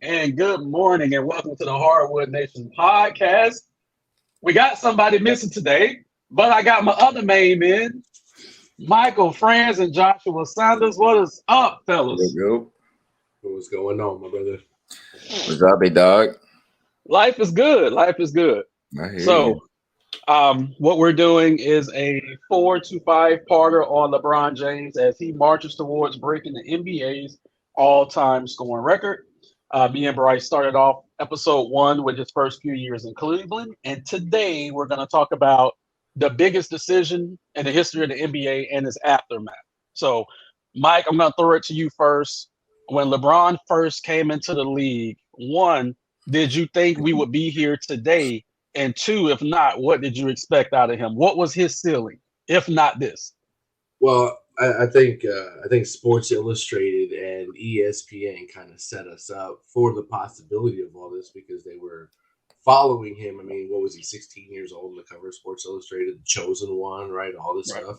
and good morning, and welcome to the Hardwood Nation podcast. We got somebody missing today, but I got my other main men, Michael Franz and Joshua Sanders. What is up, fellas? Yo. What's going on, my brother? What's up, big dog? Life is good. Life is good. I hear So, you. what we're doing is a 4 to 5 parter on LeBron James as he marches towards breaking the NBA's all-time scoring record. Me and Bryce started off episode 1 with his first few years in Cleveland, and today we're going to talk about the biggest decision in the history of the NBA and its aftermath. So, Mike, I'm going to throw it to you first. When LeBron first came into the league, one, did you think we would be here today? And two, if not, what did you expect out of him? What was his ceiling, if not this? Well, I think Sports Illustrated and ESPN kind of set us up for the possibility of all this because they were following him. I mean, what was he, 16 years old on the cover of Sports Illustrated, the chosen one, right? All this stuff.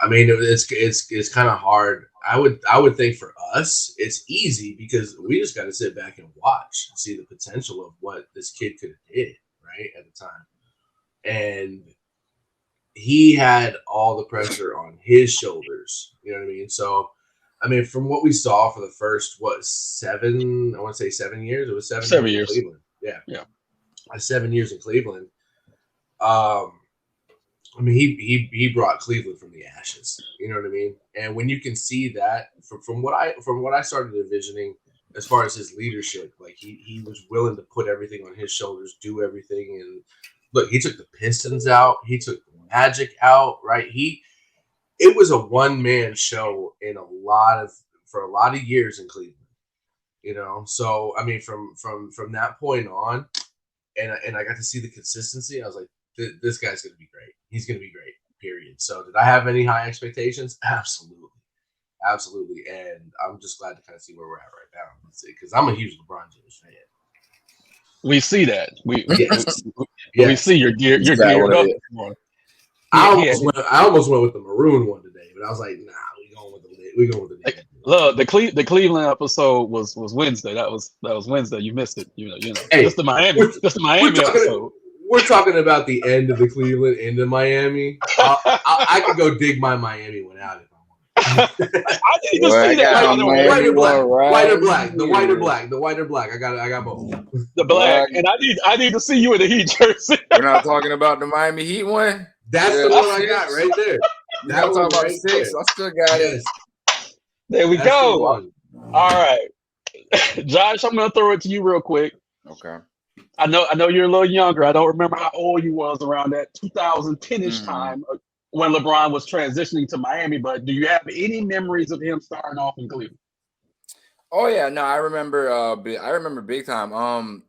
I mean, it's kind of hard. I would think for us, it's easy because we just got to sit back and watch and see the potential of what this kid could have did, right, at the time. And he had all the pressure on his shoulders. You know what I mean? So, I mean, from what we saw for the first, 7? I want to say 7 years. It was 7 years in Cleveland. Yeah. 7 years in Cleveland. I mean, he brought Cleveland from the ashes. You know what I mean? And when you can see that from what I started envisioning as far as his leadership, like he was willing to put everything on his shoulders, do everything. And look, he took the Pistons out. He took the Magic out, right? It was a one-man show for a lot of years in Cleveland. You know, so I mean, from that point on, and I got to see the consistency. I was like, this guy's going to be great. He's going to be great, period. So did I have any high expectations? Absolutely. And I'm just glad to kind of see where we're at right now. Because I'm a huge LeBron James fan. We see that. We see you're geared up. I almost went with the maroon one today, but I was like, nah, we going with the Look, the Cleveland episode was Wednesday. That was Wednesday. You missed it. You know. Hey, just the Miami episode. We're talking about the end of the Cleveland, end of Miami. I could go dig my Miami one out if I want. I need to see that. White or black. The white or black. I got both. The black, and I need to see you in the Heat jersey. We're not talking about the Miami Heat one. That's the one I got right there. That one talking about 6. I still got it. There we go. All right, Josh, I'm gonna throw it to you real quick. Okay. I know you're a little younger. I don't remember how old you was around that 2010-ish time when LeBron was transitioning to Miami, but do you have any memories of him starting off in Cleveland? Oh yeah, no, I remember big time.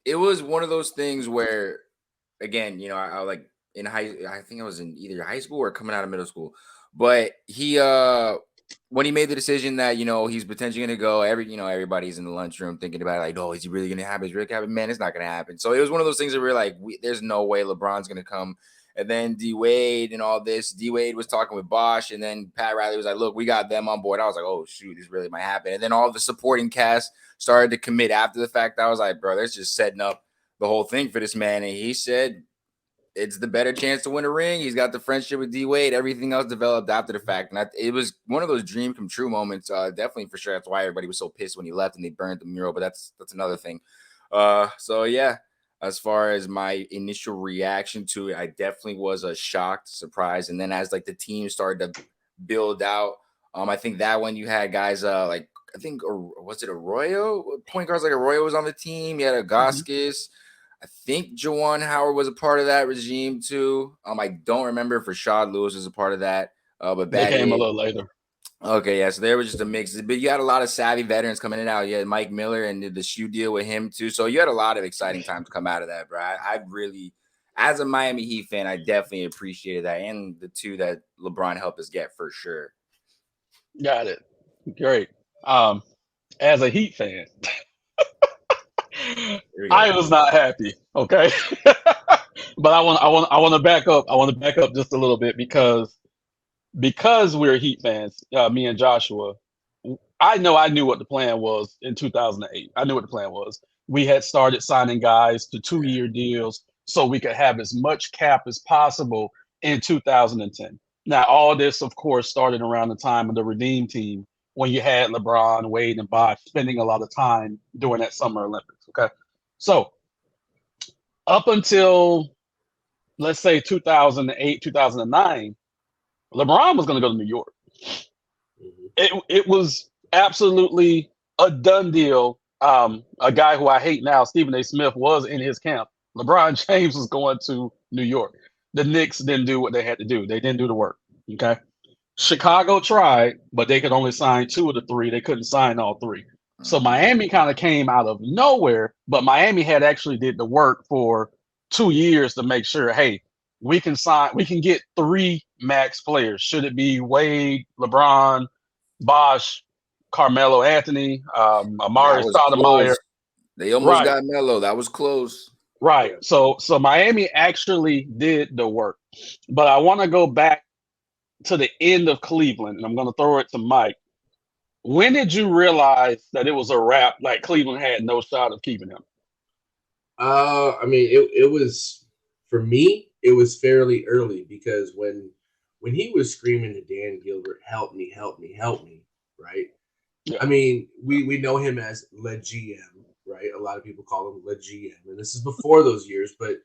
It was one of those things where, again, you know, I like I think I was in either high school or coming out of middle school, but he when he made the decision that, you know, he's potentially going to go, everybody's in the lunchroom thinking about it, like, oh, is he really going to happen? Is it really going to happen? Man, it's not going to happen. So it was one of those things that we were like, there's no way LeBron's going to come. And then D-Wade and all this. D-Wade was talking with Bosch, and then Pat Riley was like, look, we got them on board. I was like, oh, shoot, this really might happen. And then all the supporting cast started to commit after the fact. I was like, bro, that's just setting up the whole thing for this man. And he said, it's the better chance to win a ring. He's got the friendship with D-Wade. Everything else developed after the fact. And it was one of those dream come true moments. Definitely, for sure. That's why everybody was so pissed when he left and they burned the mural. But that's another thing. So, yeah, as far as my initial reaction to it, I definitely was a shocked surprise. And then as, like, the team started to build out, I think that when you had guys like, I think, was it Arroyo? Point guards like Arroyo was on the team. You had a Goskis. I think Juwan Howard was a part of that regime too. I don't remember if Rashad Lewis was a part of that. But they came a little later. Okay, yeah. So there was just a mix. But you had a lot of savvy veterans coming in and out. You had Mike Miller and did the shoe deal with him too. So you had a lot of exciting times come out of that, bro. I really, as a Miami Heat fan, I definitely appreciated that. And the two that LeBron helped us get for sure. Got it. Great. As a Heat fan, I was not happy. Okay, but I want to back up. I want to back up just a little bit because we're Heat fans. Me and Joshua, I know I knew what the plan was in 2008. I knew what the plan was. We had started signing guys to 2-year deals so we could have as much cap as possible in 2010. Now, all this, of course, started around the time of the Redeem Team when you had LeBron, Wade, and Bosh spending a lot of time during that Summer Olympics. Okay. So, up until, let's say, 2008, 2009, LeBron was going to go to New York. Mhm. It was absolutely a done deal. A guy who I hate now, Stephen A. Smith, was in his camp. LeBron James was going to New York. The Knicks didn't do what they had to do. They didn't do the work. Okay. Chicago tried, but they could only sign 2 of the 3. They couldn't sign all 3. So Miami kind of came out of nowhere, but Miami had actually did the work for 2 years to make sure, hey, we can get 3 max players. Should it be Wade, LeBron, Bosh, Carmelo Anthony, That Amari was Stoudemire? close. They almost Right, got Melo. That was close. right. So Miami actually did the work. But I want to go back to the end of Cleveland, and I'm going to throw it to Mike. When did you realize that it was a wrap? Like Cleveland had no shot of keeping him. I mean, it was for me. It was fairly early because when he was screaming to Dan Gilbert, "Help me, help me, help me!" Right? Yeah, I mean, we know him as Le GM, right? A lot of people call him Le GM, and this is before those years, but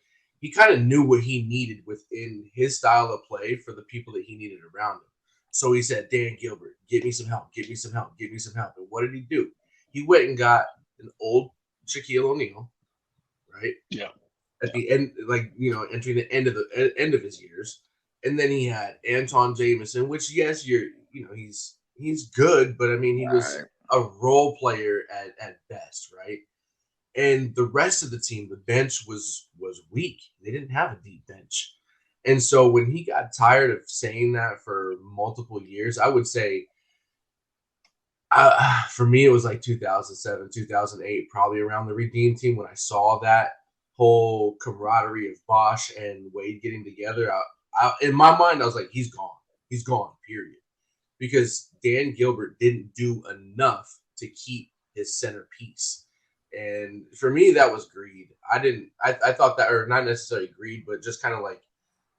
he kind of knew what he needed within his style of play for the people that he needed around him. So he said, Dan Gilbert, give me some help, give me some help, give me some help. And what did he do? He went and got an old Shaquille O'Neal, right? yeah, At yeah. the end, like entering the end of his years, and then he had Anton Jameson, which yes, he's good, but I mean he was Right. a role player at best, right? And the rest of the team, the bench was weak. They didn't have a deep bench, and so when he got tired of saying that for multiple years, I would say for me, it was like 2007, 2008, probably around the Redeem Team when I saw that whole camaraderie of Bosh and Wade getting together. In my mind, I was like, he's gone, period. Because Dan Gilbert didn't do enough to keep his centerpiece. And for me, that was greed. I thought that, or not necessarily greed, but just kind of like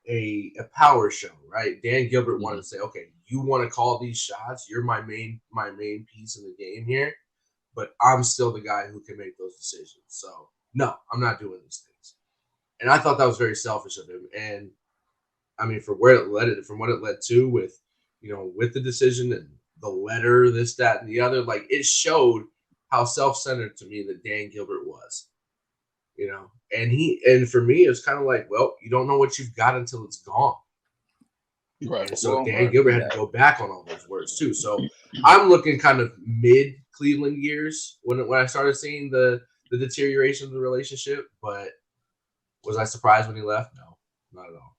a power show, right? Dan Gilbert wanted to say, okay, you want to call these shots, you're my main piece in the game here, but I'm still the guy who can make those decisions. So no, I'm not doing these things. And I thought that was very selfish of him. And I mean, from what it led to with, with the decision and the letter, this, that, and the other, like it showed how self-centered to me that Dan Gilbert was. And for me, it was kind of like, well, you don't know what you've got until it's gone. Right. And so Dan Right. Gilbert had to go back on all those words too. So I'm looking kind of mid Cleveland years when I started seeing the deterioration of the relationship. But was I surprised when he left? No, not at all.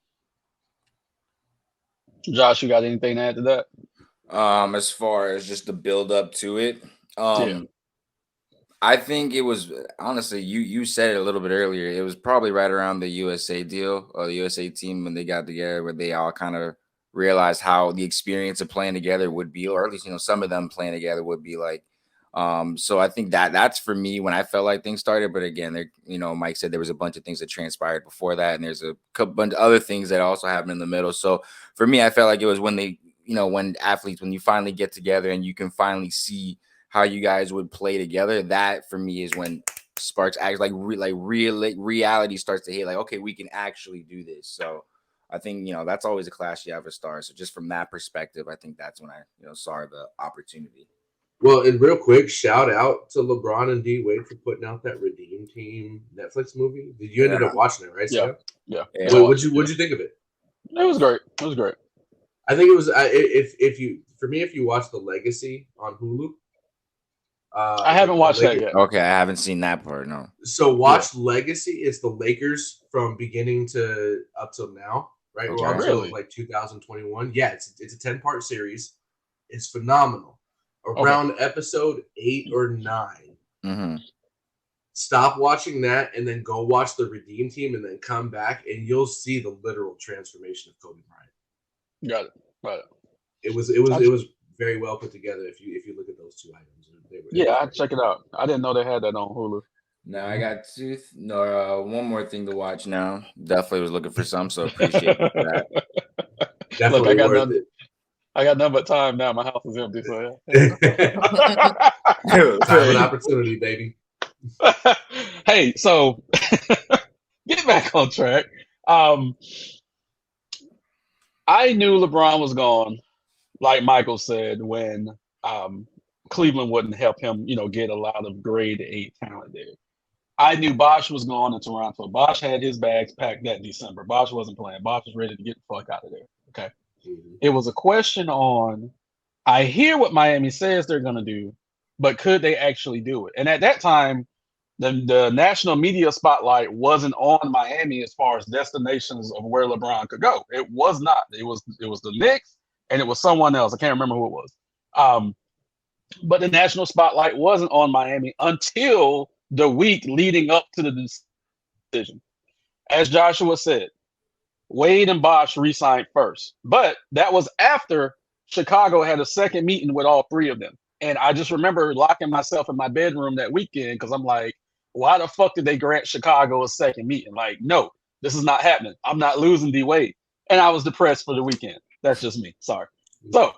Josh, you got anything to add to that? As far as just the build up to it, Yeah. I think it was honestly you said it a little bit earlier. It was probably right around the USA deal or the USA team when they got together, where they all kind of realized how the experience of playing together would be, or at least some of them playing together would be like. So I think that's for me when I felt like things started. But again, there, Mike said there was a bunch of things that transpired before that, and there's a couple bunch of other things that also happened in the middle. So for me, I felt like it was when they, when athletes, when you finally get together and you can finally see how you guys would play together. That for me is when sparks act like reality starts to hit. Like, okay, we can actually do this. So I think that's always a clash you have a star. So just from that perspective, I think that's when I saw the opportunity. Well, and real quick, shout out to LeBron and D Wade for putting out that Redeem Team Netflix movie. Did you Yeah, ended up watching it, right, Yeah. Sam? Yeah. yeah. I What watched would it, what'd you think of it? It was great. It was great. I think it was if you watch The Legacy on Hulu, I haven't watched that yet. Okay, I haven't seen that part. No. So watch Legacy. It's the Lakers from beginning to up till now, right? Okay. Or until Really? like 2021. Yeah, it's a 10-part series. It's phenomenal. Okay. Around episode 8 or 9, Mm-hmm. stop watching that and then go watch the Redeem Team and then come back and you'll see the literal transformation of Kobe Bryant. Got it. Got it. It was very well put together. If you look at those two items, Yeah, I'd check it out. I didn't know they had that on Hulu. Now I got one more thing to watch now. Definitely was looking for some, so appreciate you for that. Look, Definitely worth it. I got nothing but time now. My house is empty, so Time and opportunity, baby. Hey, so get back on track. I knew LeBron was gone, like Michael said, when Cleveland wouldn't help him, get a lot of grade A talent there. I knew Bosh was gone in Toronto. Bosh had his bags packed that December. Bosh wasn't playing. Bosh was ready to get the fuck out of there. Okay. Mhm. It was a question on, I hear what Miami says they're going to do, but could they actually do it? And at that time, the national media spotlight wasn't on Miami as far as destinations of where LeBron could go. It was not. It was the Knicks and it was someone else. I can't remember who it was. But the national spotlight wasn't on Miami until the week leading up to the decision. As Joshua said, Wade and Bosh re-signed first, but that was after Chicago had a second meeting with all three of them. And I just remember locking myself in my bedroom that weekend because I'm like, why the fuck did they grant Chicago a second meeting? Like, no, this is not happening. I'm not losing D Wade. And I was depressed for the weekend. That's just me. Sorry. So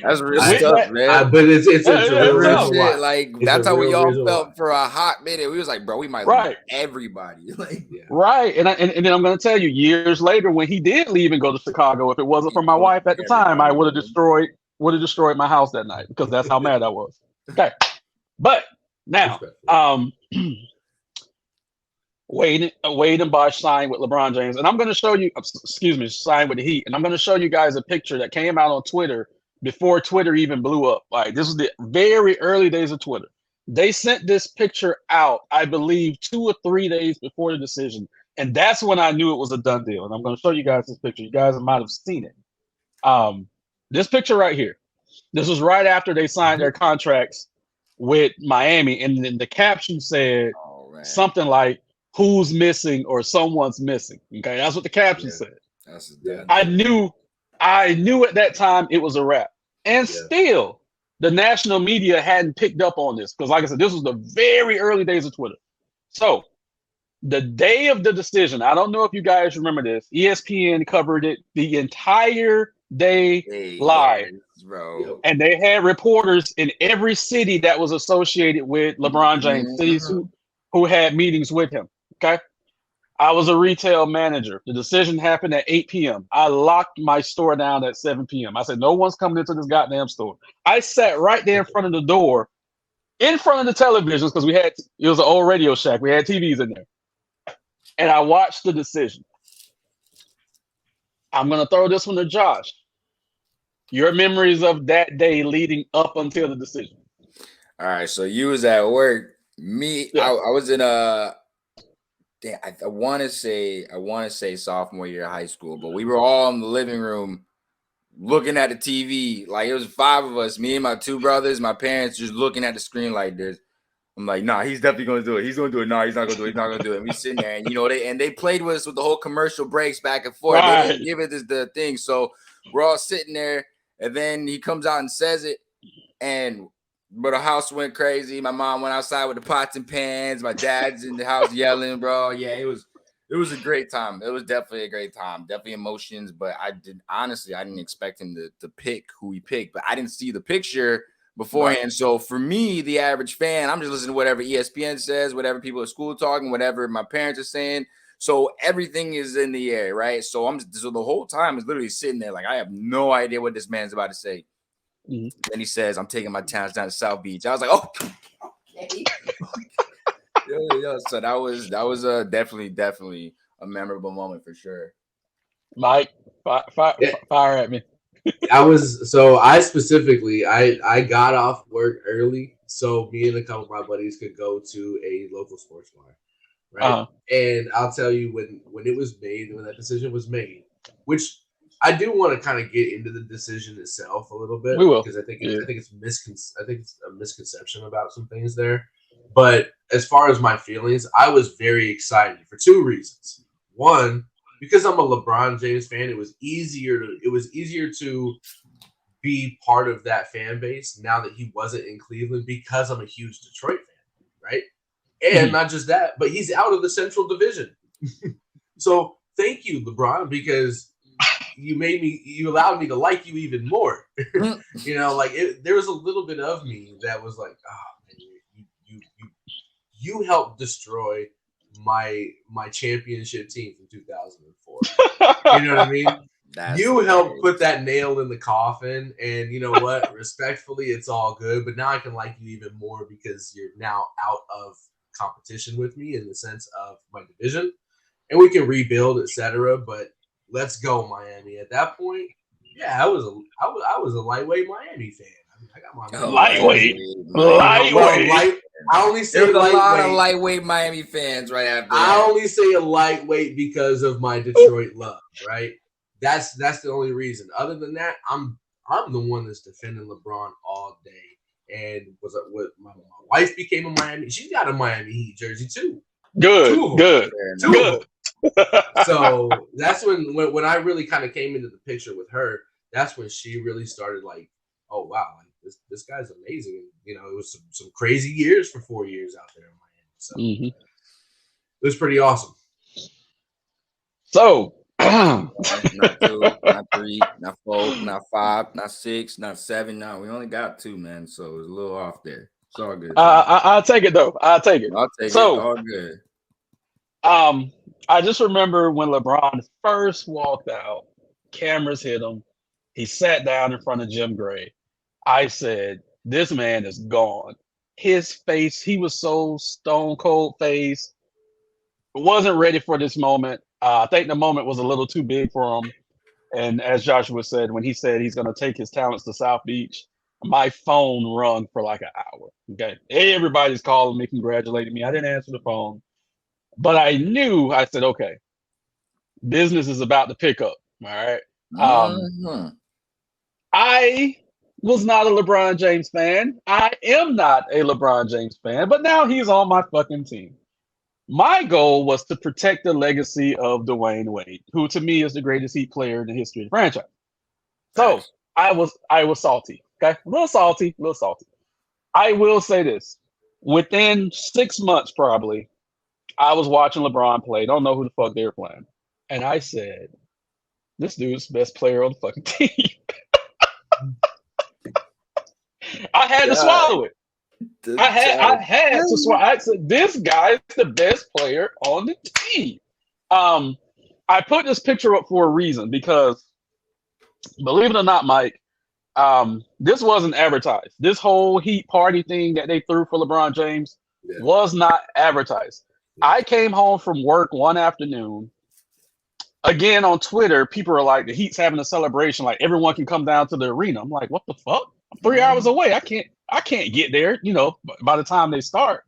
that's real stuff, man. But it's a real shit. Like that's how we all felt why. For a hot minute. We was like, bro, we might lose everybody. Like, right. And then I'm gonna tell you, years later, when he did leave and go to Chicago, if it wasn't for my wife at the time, I would have destroyed my house that night because that's how mad I was. Okay. But now, Wade and Bosh signed with LeBron James, and I'm going to show you. Signed with the Heat, and I'm going to show you guys a picture that came out on Twitter before Twitter even blew up. Like this was the very early days of Twitter. They sent this picture out, I believe, 2 or 3 days before the decision, and that's when I knew it was a done deal. And I'm going to show you guys this picture. You guys might have seen it. This picture right here. This was right after they signed their contracts with Miami, and then the caption said something like, "Who's missing?" or "Someone's missing." Okay, that's what the caption said. I knew at that time it was a wrap, and still the national media hadn't picked up on this because, like I said, this was the very early days of Twitter. So the day of the decision, I don't know if you guys remember this. ESPN covered it the entire day live, bro. And they had reporters in every city that was associated with LeBron James, cities who had meetings with him. Okay. I was a retail manager. The decision happened at 8 p.m. I locked my store down at 7 p.m. I said, no one's coming into this goddamn store. I sat right there in front of the door, in front of the televisions, because it was an old Radio Shack. We had TVs in there. And I watched the decision. I'm going to throw this one to Josh. Your memories of that day leading up until the decision. All right. So you was at work. Me, I was in I want to say sophomore year of high school, but we were all in the living room looking at the TV. Like it was 5 of us, me and my 2 brothers, my parents just looking at the screen like this. I'm like, nah, he's definitely gonna do it. He's gonna do it. No, he's not gonna do it. He's not gonna do it. And we sitting there, and they played with us with the whole commercial breaks back and forth. Right. They didn't give it the thing. So we're all sitting there, and then he comes out and says it, but the house went crazy. My mom went outside with the pots and pans. My dad's in the house yelling, bro. Yeah, it was a great time. It was definitely a great time. Definitely emotions, but I didn't expect him to pick who he picked, but I didn't see the picture beforehand. Right. So for me, the average fan, I'm just listening to whatever ESPN says, whatever people at school talking, whatever my parents are saying. So everything is in the air, right? So the whole time is literally sitting there like I have no idea what this man's about to say. Mm-hmm. Then he says, "I'm taking my talents down to South Beach." I was like, "Oh, okay." So that was definitely a memorable moment for sure. Mike, fire at me. I specifically got off work early so me and a couple of my buddies could go to a local sports bar, right? And I'll tell you when it was made, when that decision was made, which I do want to kind of get into the decision itself a little bit. We will, because I think it's a misconception about some things there. But as far as my feelings, I was very excited for 2 reasons. One, because I'm a LeBron James fan, it was easier to be part of that fan base now that he wasn't in Cleveland because I'm a huge Detroit fan, right? And not just that, but he's out of the Central Division. So thank you, LeBron, because you allowed me to like you even more. Like there was a little bit of me that was like, oh man, you helped destroy my championship team from 2004. You know what I mean? You helped put that nail in the coffin, and you know what? Respectfully, it's all good. But now I can like you even more because you're now out of competition with me in the sense of my division, and we can rebuild, etc. But let's go, Miami. At that point, yeah, I was a lightweight Miami fan. I mean, I got my lightweight. I only say there's a lightweight. lot of lightweight Miami fans right after that. I only say a lightweight because of my Detroit love, right? That's the only reason. Other than that, I'm the one that's defending LeBron all day. And was what my wife became a Miami. She's got a Miami Heat jersey too. Good. So that's when I really kind of came into the picture with her. That's when she really started like, oh wow, like this guy's amazing. And, it was some crazy years for 4 years out there in Miami. So it was pretty awesome. So. Not 2, not 3, not 4, not 5, not 6, not 7. No, we only got 2, man. So it's a little off there. It's all good. I'll take it though. I'll take it. So, all good. I just remember when LeBron first walked out, cameras hit him. He sat down in front of Jim Gray. I said, "This man is gone." His face, he was so stone cold faced. Wasn't ready for this moment. I think the moment was a little too big for him. And as Joshua said, when he said he's going to take his talents to South Beach, my phone rung for like an hour. Okay. Everybody's calling me, congratulating me. I didn't answer the phone. But I said, okay, business is about to pick up. All right. I was not a LeBron James fan. I am not a LeBron James fan, but now he's on my fucking team. My goal was to protect the legacy of Dwayne Wade, who to me is the greatest Heat player in the history of the franchise. So I was salty. Okay. A little salty. I will say this. Within 6 months, probably, I was watching LeBron play. Don't know who the fuck they were playing. And I said, this dude's best player on the fucking team. I had to swallow it. I had to swallow. I said, this guy's the best player on the team. I put this picture up for a reason because, believe it or not, Mike, this wasn't advertised. This whole Heat party thing that they threw for LeBron James was not advertised. I came home from work one afternoon. Again, on Twitter, people are like, the Heat's having a celebration. Like, everyone can come down to the arena. I'm like, what the fuck? I'm 3 hours away. I can't get there, by the time they start.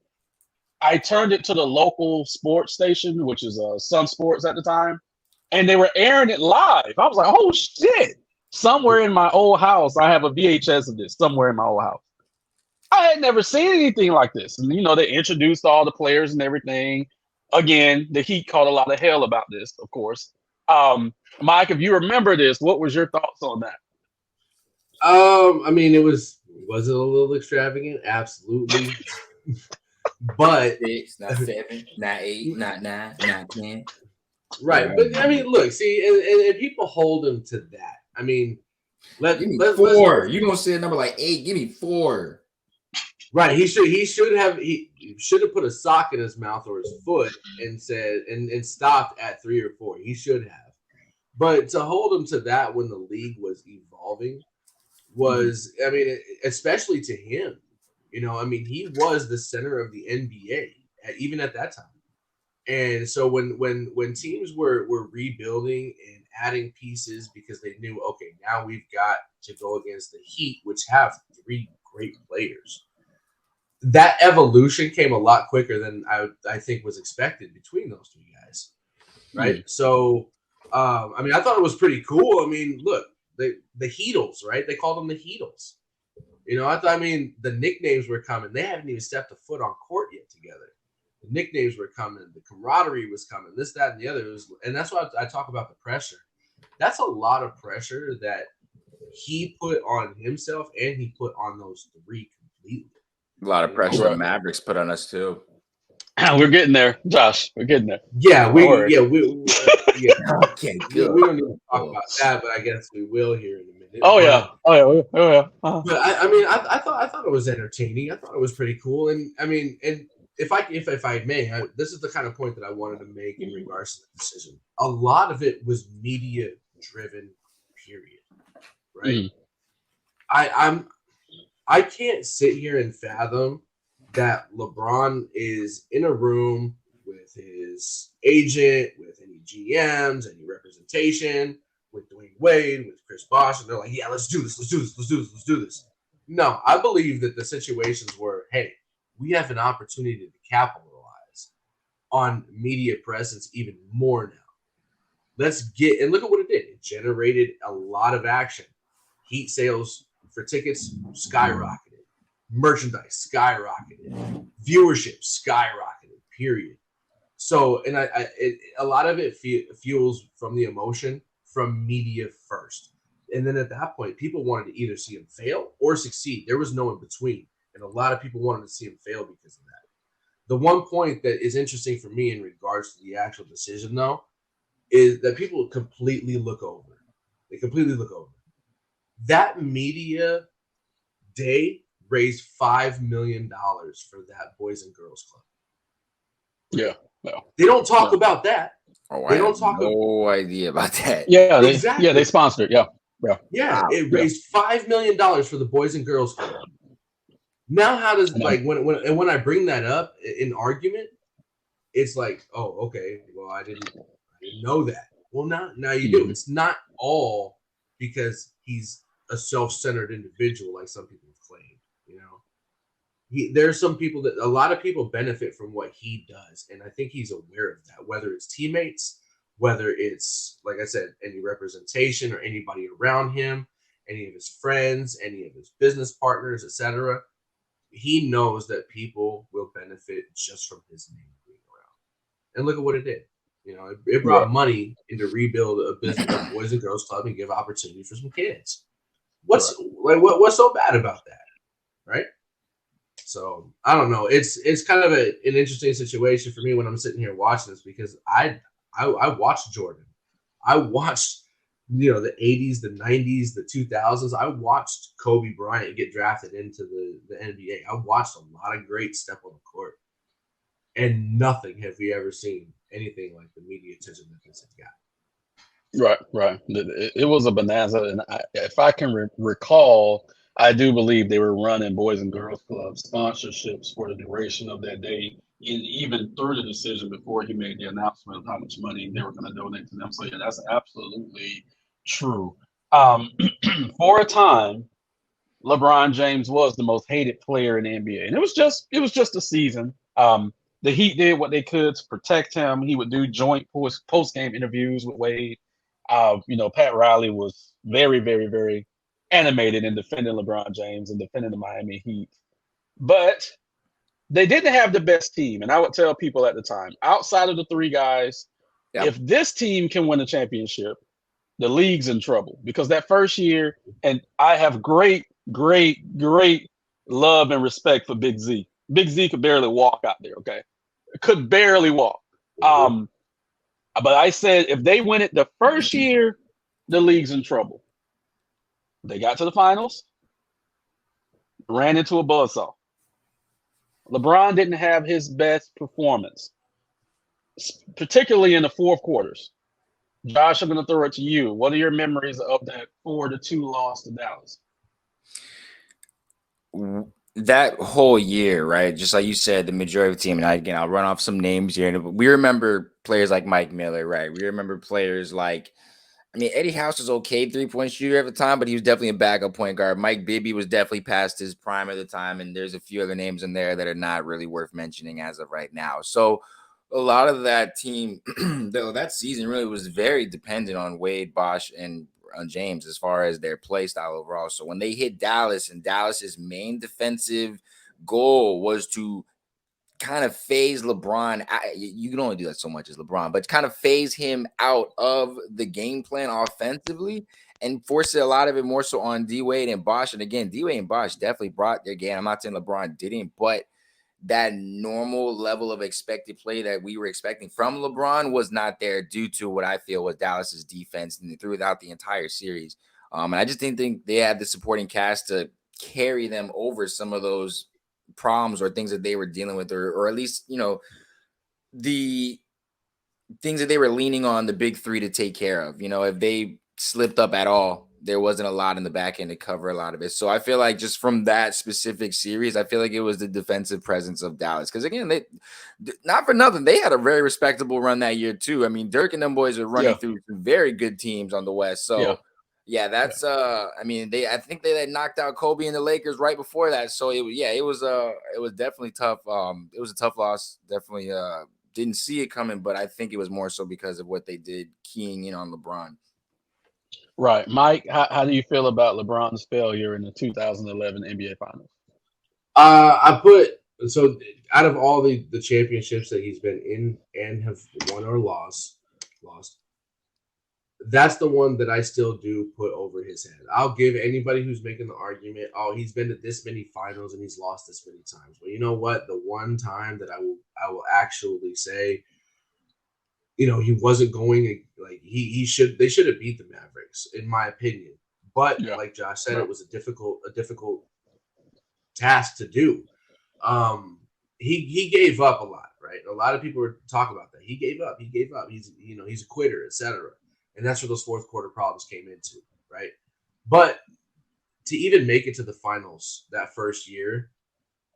I turned it to the local sports station, which is Sun Sports at the time, and they were airing it live. I was like, oh, shit. Somewhere in my old house, I have a VHS of this, somewhere in my old house. I had never seen anything like this. And, they introduced all the players and everything. Again, the Heat caught a lot of hell about this, of course. Mike, if you remember this, what was your thoughts on that? I mean, was it a little extravagant? Absolutely. But 6, not 7, not 8, not 9, not 10. Right. But I mean, look, see, and people hold him to that. I mean, give me 4. You don't say a number like 8, give me 4. Right. He should have put a sock in his mouth or his foot and said and stopped at 3 or 4. He should have. But to hold him to that when the league was evolving was, I mean, especially to him, I mean, he was the center of the NBA even at that time. And so when teams were rebuilding and adding pieces because they knew, okay, now we've got to go against the Heat, which have 3 great players. That evolution came a lot quicker than I think was expected between those 2 guys, right? Mm-hmm. So, I mean, I thought it was pretty cool. I mean, look, the Heatles, right? They called them the Heatles. I mean, the nicknames were coming. They hadn't even stepped a foot on court yet together. The nicknames were coming. The camaraderie was coming. This, that, and the other. And that's why I talk about the pressure. That's a lot of pressure that he put on himself and he put on those three completely. A lot of pressure Right. the Mavericks put on us too. We're getting there, Josh. We're getting there. Yeah, Don't worry. Okay, good. We don't need to talk about that, but I guess we will here in a minute. Oh yeah. But, Oh yeah. but I mean, I thought it was entertaining. I thought it was pretty cool, and I mean, and if I may, this is the kind of point that I wanted to make in regards to the decision. A lot of it was media driven, period. Right? I can't sit here and fathom that LeBron is in a room with his agent, with any GMs, any representation, with Dwayne Wade, with Chris Bosh, and they're like, yeah, let's do this. No, I believe that the situations were, hey, we have an opportunity to capitalize on media presence even more now. Let's get, and look at what it did. It generated a lot of action. Heat sales for tickets skyrocketed. Merchandise skyrocketed. Viewership skyrocketed, period. So, and a lot of it fuels from the emotion from media first. And then at that point, people wanted to either see him fail or succeed. There was no in between. And a lot of people wanted to see him fail because of that. The one point that is interesting for me in regards to the actual decision, though, is that people completely look over. They completely look over. That media day raised $5 million for that Boys and Girls Club. Yeah. No. They don't talk about that. Oh, They I don't have talk no idea about that. Yeah. Exactly. They sponsored it. Yeah. Yeah. It raised $5 million for the Boys and Girls Club. Now, how does when I bring that up in argument, it's like, oh, okay, well, I didn't know that. Well, now you do. It's not all because he's a self-centered individual like some people have claimed. You know, there's some people that a lot of people benefit from what he does, and I think he's aware of that. Whether it's teammates, whether it's like I said, any representation or anybody around him, any of his friends, any of his business partners, etc. He knows that people will benefit just from his name being around. And look at what it did. You know, it brought money in to rebuild a business, a Boys and Girls Club, and give opportunity for some kids. What's so bad about that, right? So I don't know. It's kind of an interesting situation for me when I'm sitting here watching this because I watched Jordan. I watched the 80s, the 90s, the 2000s. I watched Kobe Bryant get drafted into the NBA. I watched a lot of great step on the court, and nothing have we ever seen anything like the media attention that this has got. Right. It was a bonanza, and if I can recall, I do believe they were running Boys and Girls Club sponsorships for the duration of that day, and even through the decision before he made the announcement of how much money they were going to donate to them. So yeah, that's absolutely true. For a time, LeBron James was the most hated player in the NBA, and it was just a season. The Heat did what they could to protect him. He would do joint post game interviews with Wade. Pat Riley was very, very, very animated in defending LeBron James and defending the Miami Heat. But they didn't have the best team. And I would tell people at the time, outside of the three guys, if this team can win a championship, the league's in trouble. Because that first year, and I have great, great, great love and respect for Big Z. Big Z could barely walk out there, okay? Could barely walk. But I said if they win it the first year, the league's in trouble. They got to the finals, ran into a buzzsaw. LeBron didn't have his best performance, particularly in the fourth quarters. Josh, I'm going to throw it to you. What are your memories of that 4-2 loss to Dallas? That whole year, right? Just like you said, the majority of the team, and I'll run off some names here. We remember players like Mike Miller, right? We remember players like, Eddie House was okay 3-point shooter at the time, but he was definitely a backup point guard. Mike Bibby was definitely past his prime at the time, and there's a few other names in there that are not really worth mentioning as of right now. So a lot of that team, though, that season really was very dependent on Wade, Bosh, and James as far as their play style overall. So when they hit Dallas, and Dallas's main defensive goal was to kind of phase LeBron. You can only do that so much as LeBron, but kind of phase him out of the game plan offensively and force a lot of it more so on D Wade and Bosh. And again, D Wade and Bosh definitely brought their game. I'm not saying LeBron didn't, but that normal level of expected play that we were expecting from LeBron was not there due to what I feel was Dallas's defense throughout the entire series. And I just didn't think they had the supporting cast to carry them over some of those problems or things that they were dealing with, or at least, the things that they were leaning on the big three to take care of. If they slipped up at all, there wasn't a lot in the back end to cover a lot of it. So I feel like just from that specific series, I feel like it was the defensive presence of Dallas. Because again, they, not for nothing, they had a very respectable run that year too. I mean, Dirk and them boys are running through some very good teams on the West. So yeah, that's I mean, I think they had knocked out Kobe and the Lakers right before that. So it was definitely tough. It was a tough loss. Definitely didn't see it coming, but I think it was more so because of what they did keying in on LeBron. Right. Mike, how do you feel about LeBron's failure in the 2011 NBA Finals? So out of all the championships that he's been in and have won or lost, that's the one that I still do put over his head. I'll give anybody who's making the argument, oh, he's been to this many finals and he's lost this many times. Well, you know what? The one time that I will actually say, he wasn't going, like they should have beat the Mavericks, in my opinion. But like Josh said, it was a difficult task to do. He gave up a lot, right? A lot of people were talking about that. He gave up. He's a quitter, etc. And that's where those fourth quarter problems came into, right? But to even make it to the finals that first year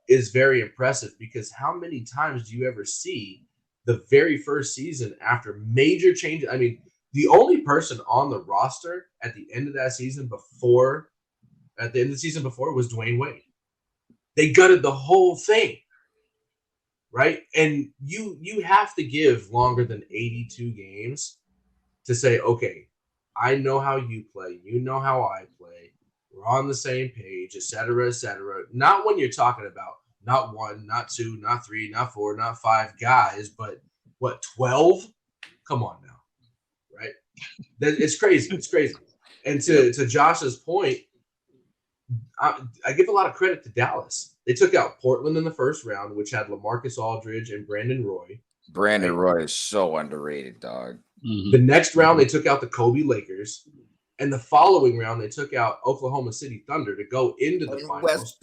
is very impressive, because how many times do you ever see the very first season after major changes? I mean, the only person on the roster at the end of the season before was Dwayne Wade. They gutted the whole thing, right? And you have to give longer than 82 games to say, okay, I know how you play, you know how I play, we're on the same page, et cetera, et cetera. Not when you're talking about not one, not two, not three, not four, not five guys, but what, 12? Come on now, right? It's crazy. It's crazy. And to Josh's point, I give a lot of credit to Dallas. They took out Portland in the first round, which had LaMarcus Aldridge and Brandon Roy. Brandon Roy is so underrated, dog. Mm-hmm. The next round, they took out the Kobe Lakers. And the following round, they took out Oklahoma City Thunder to go into the finals.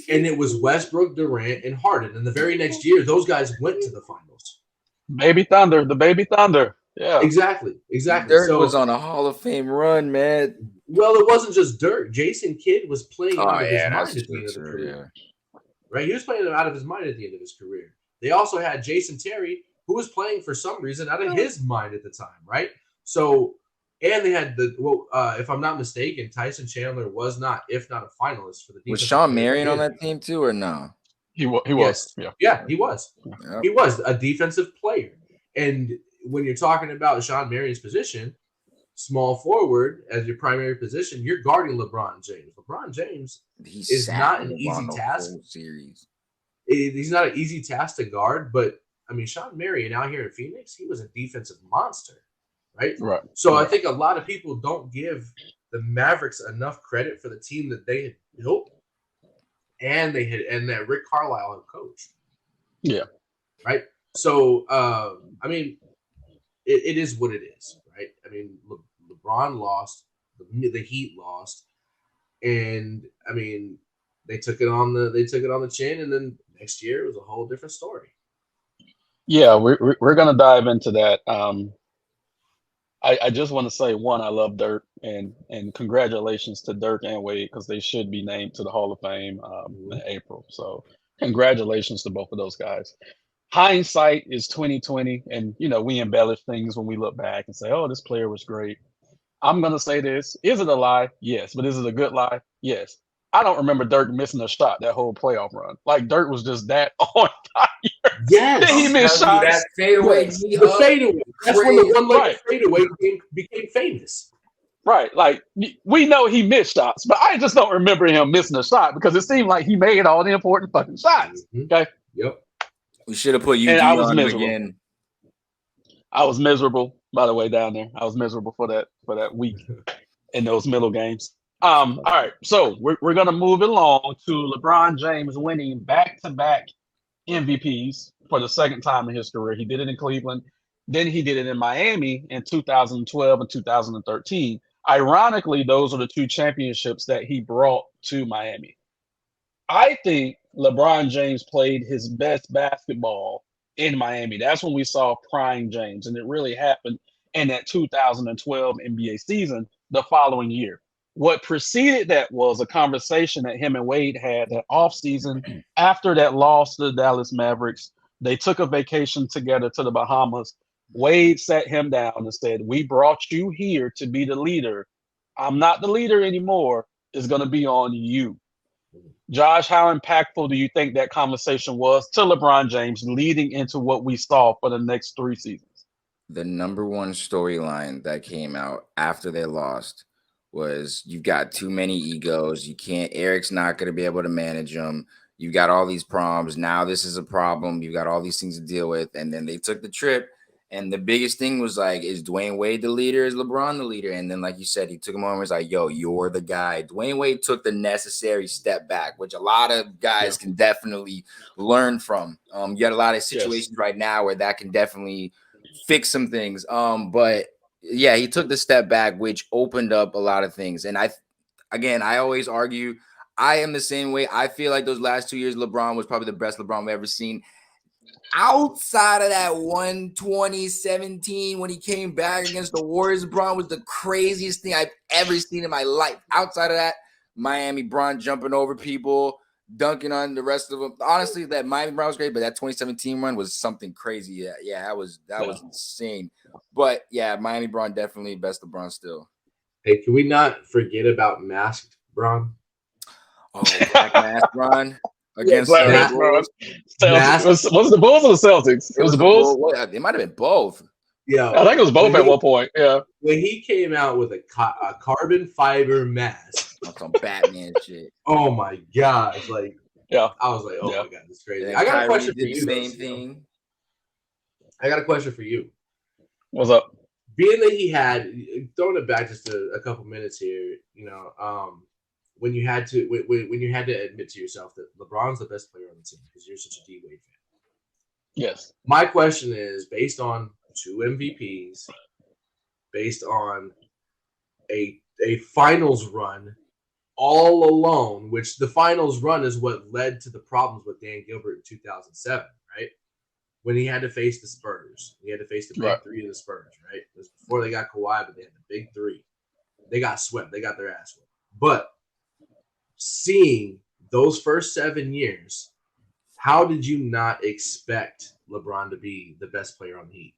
And it was Westbrook, Durant, and Harden. And the very next year, those guys went to the finals. The baby Thunder. Yeah. Exactly. Dirk was on a Hall of Fame run, man. Well, it wasn't just Dirk. Jason Kidd was playing out of his mind at the end of his career. Right? He was playing out of his mind at the end of his career. They also had Jason Terry, who was playing for some reason out of his mind at the time, right? So, and they had if I'm not mistaken, Tyson Chandler was not a finalist for the defense. Was Sean Marion on that team too, or no? He was. Yeah, he was. Yep. He was a defensive player. And when you're talking about Sean Marion's position, small forward as your primary position, you're guarding LeBron James. LeBron James is not an easy task. He's not an easy task to guard, but I mean, Sean Marion out here in Phoenix, he was a defensive monster, right? Right. So I think a lot of people don't give the Mavericks enough credit for the team that they had built, and that Rick Carlisle had coached. Yeah. Right. So I mean, it is what it is, right? I mean, LeBron lost, the Heat lost, and I mean, they took it on the chin, and then next year it was a whole different story. Yeah, we're gonna dive into that. I just want to say, one, I love Dirk, and congratulations to Dirk and Wade, because they should be named to the Hall of Fame in April. So congratulations to both of those guys. Hindsight is 2020, and we embellish things when we look back and say, "Oh, this player was great." I'm gonna say this: is it a lie? Yes, but is it a good lie? Yes. I don't remember Dirk missing a shot that whole playoff run. Like, Dirk was just that on fire. Yes, he missed shots. That fadeaway, the fadeaway. That's when the one-leg fadeaway became famous. Right, like we know he missed shots, but I just don't remember him missing a shot because it seemed like he made all the important fucking shots. Mm-hmm. Okay. Yep. We should have put And I UD was on him miserable. again. I was miserable, by the way, down there. I was miserable for that week in those middle games. All right, so we're gonna move along to LeBron James winning back-to-back MVPs for the second time in his career. He did it in Cleveland, then he did it in Miami in 2012 and 2013. Ironically, those are the two championships that he brought to Miami. I think LeBron James played his best basketball in Miami. That's when we saw prime James, and it really happened in that 2012 NBA season the following year. What preceded that was a conversation that him and Wade had that offseason after that loss to the Dallas Mavericks. They took a vacation together to the Bahamas. Wade sat him down and said, "We brought you here to be the leader. I'm not the leader anymore. It's going to be on you." Josh, how impactful do you think that conversation was to LeBron James leading into what we saw for the next 3 seasons? The number one storyline that came out after they lost was you've got too many egos. You can't, Eric's not going to be able to manage them. You've got all these problems. Now this is a problem. You've got all these things to deal with. And then they took the trip. And the biggest thing was like, is Dwayne Wade the leader? Is LeBron the leader? And then, like you said, he took him over and was like, yo, you're the guy. Dwayne Wade took the necessary step back, which a lot of guys can definitely learn from. You got a lot of situations right now where that can definitely fix some things. But yeah, he took the step back, which opened up a lot of things. And I always argue, I am the same way. I feel like those last 2 years, LeBron was probably the best LeBron we've ever seen. Outside of that 120-17 when he came back against the Warriors, Bron was the craziest thing I've ever seen in my life. Outside of that, Miami Bron jumping over people, dunking on the rest of them. Honestly, that Miami Bron was great, but that 2017 run was something crazy. Yeah, that was insane. But yeah, Miami Bron definitely best of Bron still. Hey, can we not forget about masked Bron? Oh, Black Mask Bron. Against Black Bulls. Was the Bulls or the Celtics? It was the Bulls. It might have been both. Yeah, I think it was both at one point. Yeah, when he came out with a carbon fiber mask, some Batman shit. Oh my gosh! Like, yeah, I was like, oh my god, this is crazy. And I got Kyrie a question for did you. The same thing. I got a question for you. What's up? Being that he had throwing it back just a couple minutes here, when you had to admit to yourself that LeBron's the best player on the team because you're such a D Wade fan. Yes. My question is based on 2 MVPs, based on a finals run all alone, which the finals run is what led to the problems with Dan Gilbert in 2007, right? When he had to face the Spurs. He had to face the big 3 of the Spurs, right? It was before they got Kawhi, but they had the big 3. They got swept. They got their ass whipped. But seeing those first 7 years, how did you not expect LeBron to be the best player on the Heat?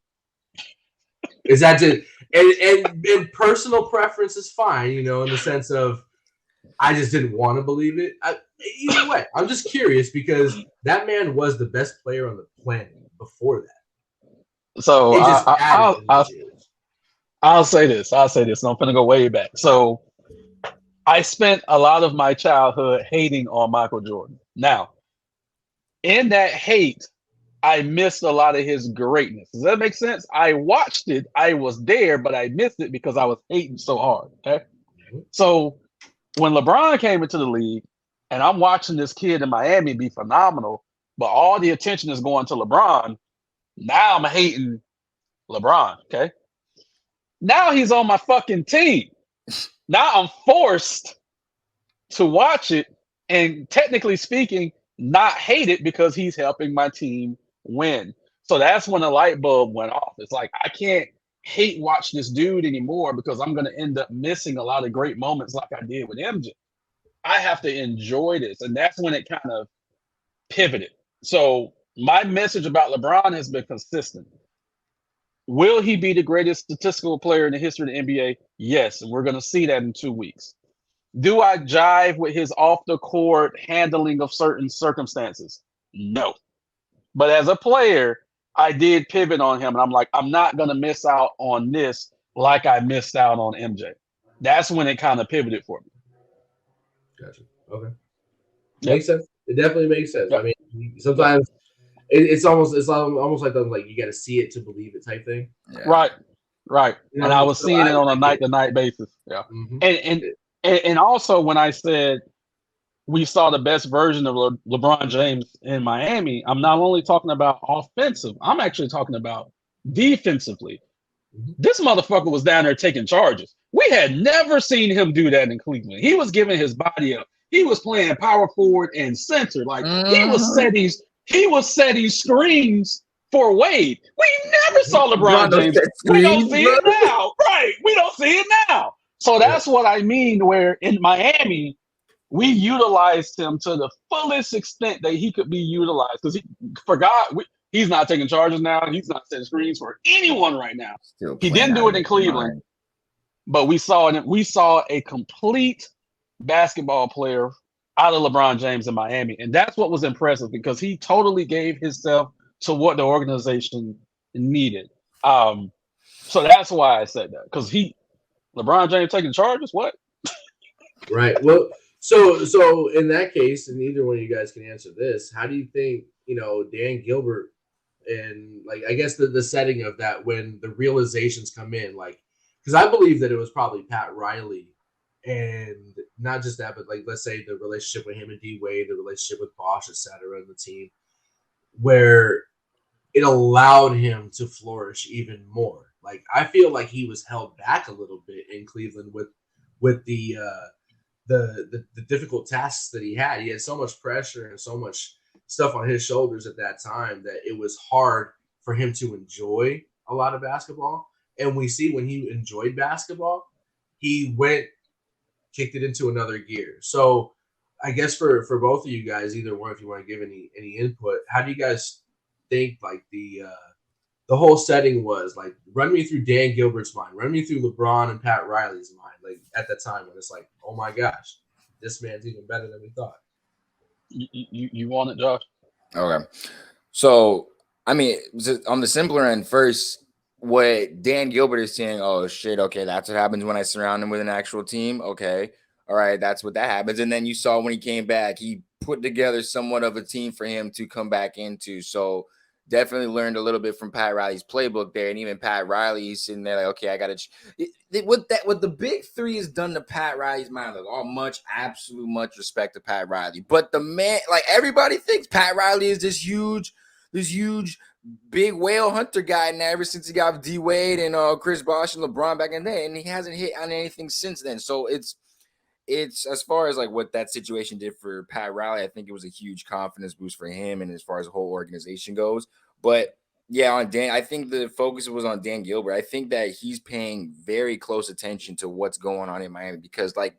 Is that just and personal preference is fine, in the sense of I just didn't want to believe it. Either way, I'm just curious because that man was the best player on the planet before that. So I'll say this. I'm going to go way back. So I spent a lot of my childhood hating on Michael Jordan. Now, in that hate, I missed a lot of his greatness. Does that make sense? I watched it. I was there, but I missed it because I was hating so hard. Okay. So when LeBron came into the league and I'm watching this kid in Miami be phenomenal, but all the attention is going to LeBron, now I'm hating LeBron. Okay. Now he's on my fucking team. Now I'm forced to watch it and technically speaking, not hate it because he's helping my team win. So that's when the light bulb went off. It's like, I can't hate watch this dude anymore because I'm going to end up missing a lot of great moments like I did with MJ. I have to enjoy this. And that's when it kind of pivoted. So my message about LeBron has been consistent. Will he be the greatest statistical player in the history of the NBA? Yes. And we're going to see that in 2 weeks. Do I jive with his off the court handling of certain circumstances? No. But as a player, I did pivot on him. And I'm like, I'm not going to miss out on this like I missed out on MJ. That's when it kind of pivoted for me. Gotcha. Okay. Makes sense. It definitely makes sense. Yep. I mean, sometimes it's almost like you got to see it to believe it type thing. Yeah. Right. You And know, I was so seeing it on a I night to night basis. Yeah. Mhm. And also when I said we saw the best version of LeBron James in Miami, I'm not only talking about offensive, I'm actually talking about defensively. Mhm. This motherfucker was down there taking charges. We had never seen him do that in Cleveland. He was giving his body up. He was playing power forward and center. Like he was setting screens for Wade. We never saw LeBron Bron, those James. set We don't screens, see bro. it now. Right. We don't see it now. So that's what I mean, where in Miami, we utilized him to the fullest extent that he could be utilized because he forgot he's not taking charges now. He's not setting screens for anyone right now. Still He playing didn't out do of it in his Cleveland, mind. but we saw a complete basketball player out of LeBron James in Miami, and that's what was impressive because he totally gave himself to what the organization needed. So that's why I said that because LeBron James taking charges. What? Right. Well, so in that case, and neither one of you guys can answer this, how do you think, Dan Gilbert and like I guess the setting of that when the realizations come in, like because I believe that it was probably Pat Riley and not just that, but like let's say the relationship with him and D Wade, the relationship with Bosch, etc., and the team, where it allowed him to flourish even more. Like I feel like he was held back a little bit in Cleveland with the difficult tasks that he had. He had so much pressure and so much stuff on his shoulders at that time that it was hard for him to enjoy a lot of basketball. And we see when he enjoyed basketball, he kicked it into another gear. So I guess for both of you guys, either one, if you want to give any input, how do you guys think like the whole setting was like? Run me through Dan Gilbert's mind, run me through LeBron and Pat Riley's mind, like at that time when it's like, oh my gosh, this man's even better than we thought. You want it, Josh? Okay. So, I mean, on the simpler end first, what Dan Gilbert is saying, oh, shit, okay, that's what happens when I surround him with an actual team. Okay. All right, that's what that happens. And then you saw when he came back, he put together somewhat of a team for him to come back into. So, definitely learned a little bit from Pat Riley's playbook there. And even Pat Riley sitting there like, okay, I got to what the big three has done to Pat Riley's mind, like absolute much respect to Pat Riley. But the man, like everybody thinks Pat Riley is this huge big whale hunter guy now ever since he got D Wade and Chris Bosh and LeBron back in the day, and he hasn't hit on anything since then. So it's as far as like what that situation did for Pat Riley, I think it was a huge confidence boost for him and as far as the whole organization goes. But yeah, on Dan, I think the focus was on Dan Gilbert. I think that he's paying very close attention to what's going on in Miami because like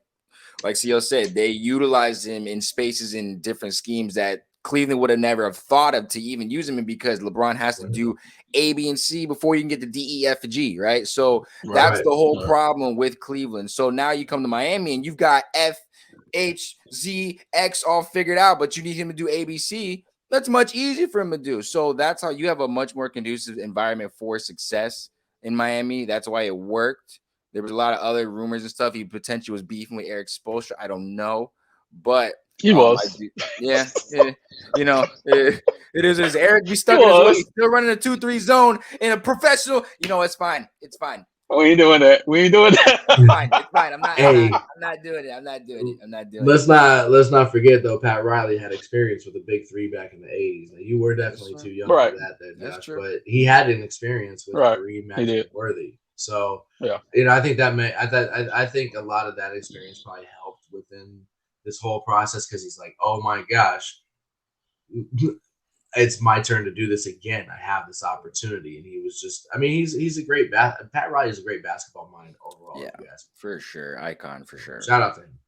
CEO said, they utilized him in spaces in different schemes that Cleveland would have never have thought of to even use him in because LeBron has to do A, B, and C before you can get to D, E, F, and G, right? So that's the whole problem with Cleveland. So now you come to Miami and you've got F, H, Z, X all figured out, but you need him to do A, B, C. That's much easier for him to do. So that's how you have a much more conducive environment for success in Miami. That's why it worked. There was a lot of other rumors and stuff. He potentially was beefing with Eric Spoelstra. I don't know, but he was. Yeah, it is. Eric be stuck in his way. He's still running a 2-3 zone in a professional. It's fine. It's fine. We ain't doing that. It's fine. I'm not doing it. Let's not forget though, Pat Riley had experience with the big three back in the 80s. Now, you were definitely too young for that then, Josh, but he had an experience with Kareem, Magic, Worthy. So I think I think a lot of that experience probably helped within this whole process because he's like, oh my gosh, it's my turn to do this again. I have this opportunity, and he was just. I mean, he's a great Pat Riley is a great basketball mind overall. Yeah, for sure, icon for sure. Shout out to him.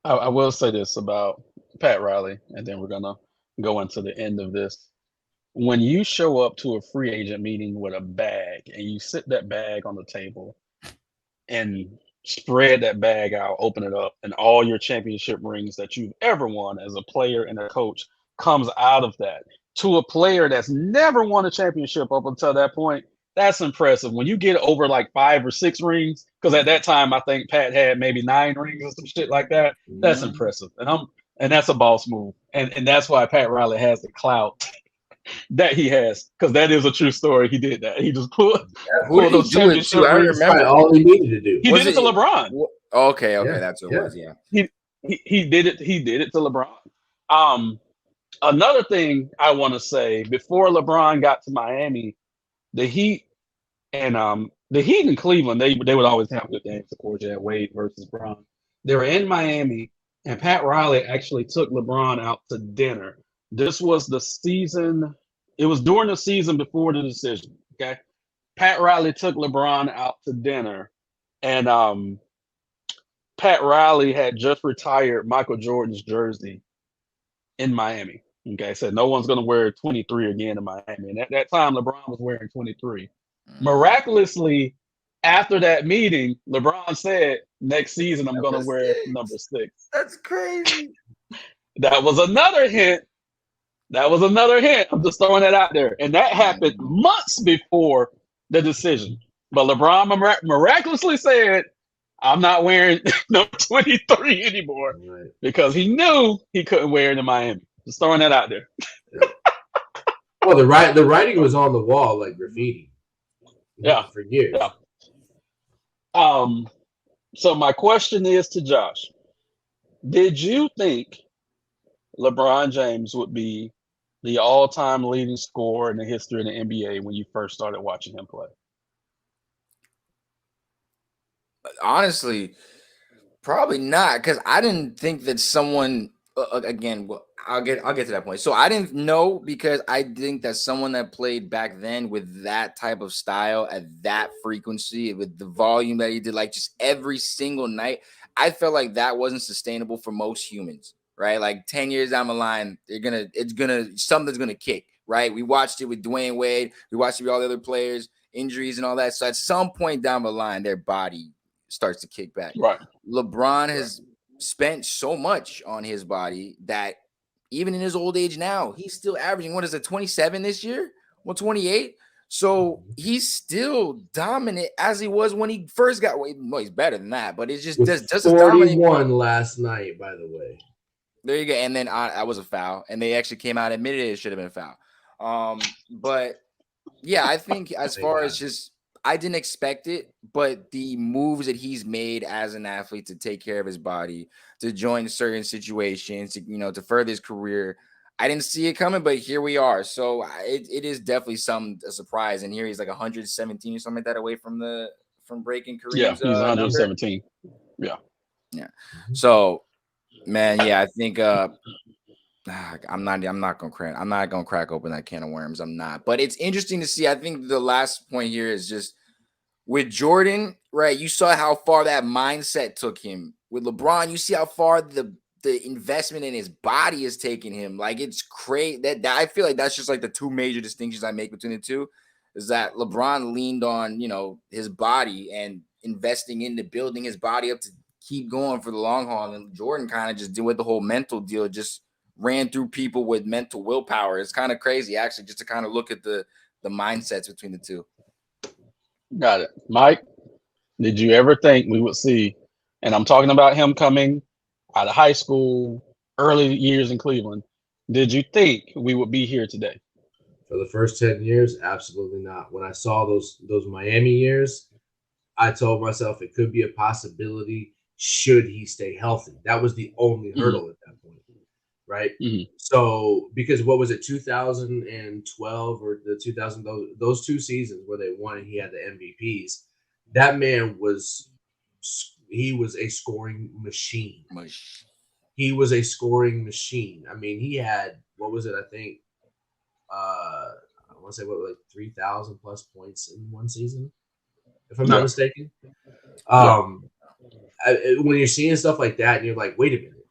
I will say this about Pat Riley, and then we're gonna go into the end of this. When you show up to a free agent meeting with a bag and you sit that bag on the table and spread that bag out, open it up, and all your championship rings that you've ever won as a player and a coach comes out of that to a player that's never won a championship up until that point, that's impressive. When you get over like 5 or 6 rings, because at that time I think Pat had maybe 9 rings or some shit like that, that's impressive. And that's a boss move. And that's why Pat Riley has the clout that he has, because that is a true story. He did that. He just Who did pulled he those do it to? championship I rings. Probably remember. all he needed to do. He Was did it to it? LeBron. Okay, Yeah, that's what it yeah. was. Yeah. He did it. He did it to LeBron. Um, Another thing I want to say before LeBron got to Miami, the Heat the Heat in Cleveland, they would always have good games. Of course, you had Wade versus Bron. They were in Miami, and Pat Riley actually took LeBron out to dinner. This was the season. It was during the season before the decision. Okay, Pat Riley took LeBron out to dinner, and Pat Riley had just retired Michael Jordan's jersey in Miami. Okay, said no one's going to wear 23 again in Miami. And at that time, LeBron was wearing 23. Mm. Miraculously, after that meeting, LeBron said, "Next season, I'm going to Number wear number six. 6." That's crazy. That was another hint. That was another hint. I'm just throwing that out there. And that happened months before the decision. But LeBron miraculously said, "I'm not wearing number 23 anymore," Right. because he knew he couldn't wear it in Miami. Just throwing that out there. Yeah. Well, the writing was on the wall like graffiti. Yeah. For years. Yeah. So my question is to Josh: did you think LeBron James would be the all-time leading scorer in the history of the NBA when you first started watching him play? Honestly, probably not, because I didn't think that someone again. Well, I'll get to that point. So I didn't know, because I think that someone that played back then with that type of style at that frequency, with the volume that he did, like just every single night, I felt like that wasn't sustainable for most humans, right? Like 10 years down the line, something's gonna kick, right? We watched it with Dwayne Wade, we watched it with all the other players, injuries and all that. So at some point down the line, their body starts to kick back. Right. LeBron has spent so much on his body that even in his old age now, he's still averaging, what is it, 27 this year? 128. So he's still dominant as he was when he first got. Well, he's better than that, but it's just With as dominant. 41 last night, by the way. There you go. And then I was a foul, and they actually came out and admitted it should have been a foul. But yeah, I think as far as just, I didn't expect it, but the moves that he's made as an athlete to take care of his body, to join certain situations, to further his career, I didn't see it coming, but here we are. So it is definitely a surprise. And here he's like 117 or something like that away from breaking Kareem's Yeah, he's number. 117. Yeah. So, man, yeah, I think I'm not gonna crack open that can of worms. I'm not. But it's interesting to see. I think the last point here is just with Jordan, right? You saw how far that mindset took him. With LeBron, you see how far the investment in his body is taking him. Like, it's crazy. That I feel like that's just like the two major distinctions I make between the two. Is that LeBron leaned on, his body and investing into building his body up to keep going for the long haul. And Jordan kind of just did with the whole mental deal, just ran through people with mental willpower. It's kind of crazy, actually, just to kind of look at the mindsets between the two. Got it. Mike, did you ever think we would see, and I'm talking about him coming out of high school, early years in Cleveland, did you think we would be here today? For the first 10 years, absolutely not. When I saw those Miami years, I told myself it could be a possibility should he stay healthy. That was the only hurdle at that point, right? Mm-hmm. So, because what was it, 2012 or the 2000, those two seasons where they won and he had the MVPs, that man was a scoring machine. He was a scoring machine. I mean, he had, what was it, I think, I want to say, like 3,000 plus points in one season, if I'm not mistaken. When you're seeing stuff like that and you're like, wait a minute,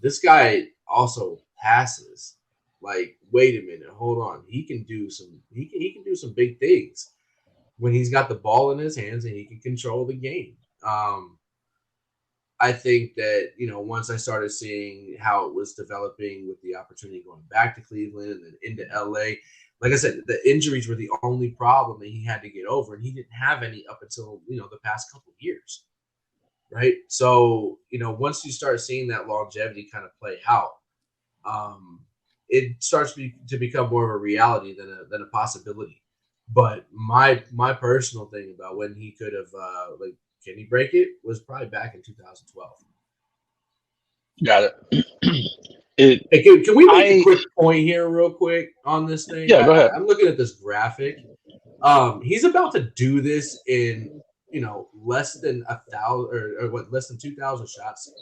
this guy also passes. Like, wait a minute, hold on. He can do some big things when he's got the ball in his hands and he can control the game. I think that, once I started seeing how it was developing with the opportunity going back to Cleveland and then into LA, like I said, the injuries were the only problem that he had to get over, and he didn't have any up until, the past couple of years. Right. So, once you start seeing that longevity kind of play out, it starts to become more of a reality than a possibility. But my personal thing about when he could have like can he break it was probably back in 2012. Got it. It. Hey, can we make a I. quick point here, real quick, on this thing? Yeah. Go ahead. I'm looking at this graphic. He's about to do this in less than 1,000 or what less than 2,000 shots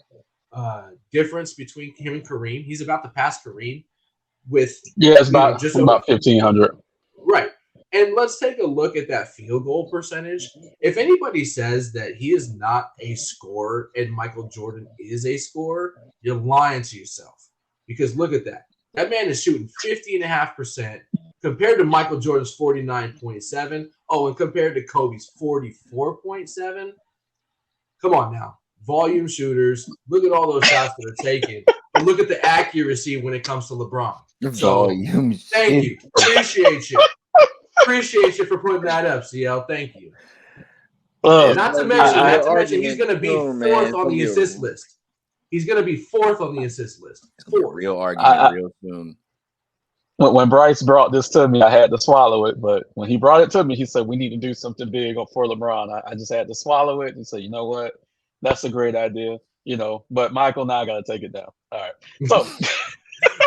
difference between him and Kareem. He's about to pass Kareem with Yeah, it's just over about 1,500. right. And let's take a look at that field goal percentage. If anybody says that he is not a scorer and Michael Jordan is a scorer, you're lying to yourself. Because look at that. That man is shooting 50.5% compared to Michael Jordan's 49.7. Oh, and compared to Kobe's 44.7. Come on now. Volume shooters. Look at all those shots that are taken. And look at the accuracy when it comes to LeBron. So thank you. Appreciate you. Appreciate you for putting that up, CL. Thank you. Not to mention, he's going to be fourth on the assist list. He's going to be fourth on the assist list. Real argument, real soon. When Bryce brought this to me, I had to swallow it. But when he brought it to me, he said, we need to do something big for LeBron. I just had to swallow it and say, you know what? That's a great idea. But Michael, now I got to take it down. All right. So